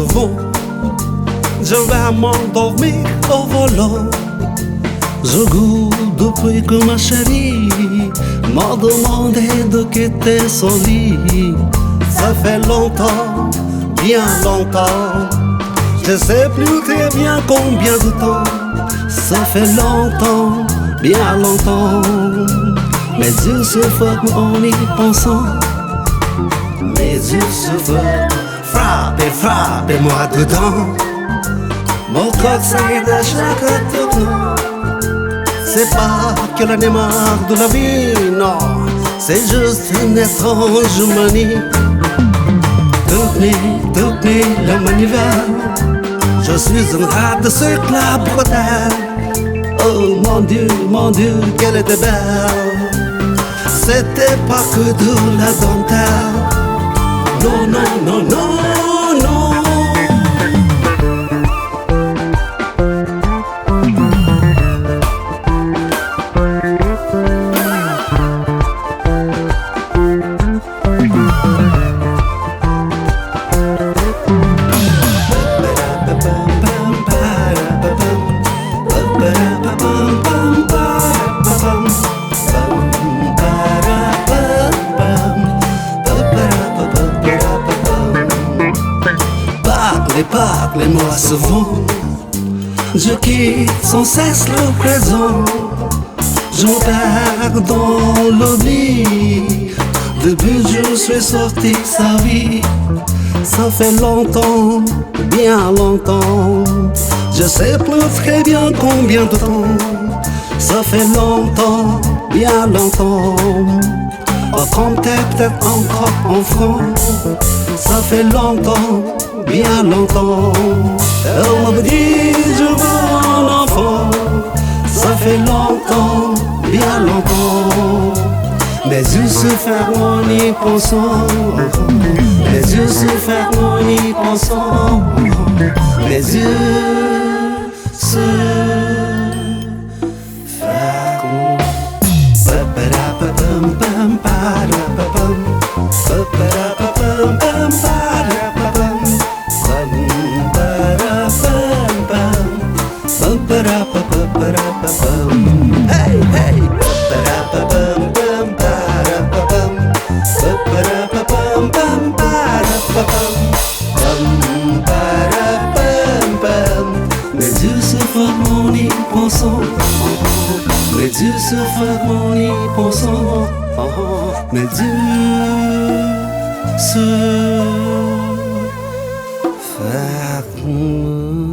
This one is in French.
souvent, je vais m'endormir au volant. Je goûte depuis que ma chérie m'a demandé de quitter son lit. Ça fait longtemps, bien longtemps, je sais plus très bien combien de temps. Ça fait longtemps, bien longtemps, mes yeux se ferment en y pensant. Mes yeux se ferment, frappez-moi dedans. Mon corps s'aide à chaque tournant. C'est pas que l'on est marre de la vie, non, c'est juste une étrange manie. Depuis le manivelle, je suis un rat de sucre la bretelle. Oh mon Dieu, qu'elle était belle. C'était pas que de la dentelle. Non, non, non, non, non. Parlez-moi souvent, je quitte sans cesse le présent. Je me perds dans l'oubli. Depuis je suis sorti de sa vie. Ça fait longtemps, bien longtemps, je sais plus très bien combien de temps. Ça fait longtemps, bien longtemps, on comptait peut-être encore enfant. Ça fait longtemps, bien longtemps, elle me dit je veux un enfant. Ça fait longtemps, bien longtemps, mes yeux se ferment en y pensant. Mes yeux se ferment en y pensant. Mes yeux se ferment. Hey, hey. Mes yeux se ferment en y pensant. Mes yeux se ferment en y pensant. Mes yeux se ferment.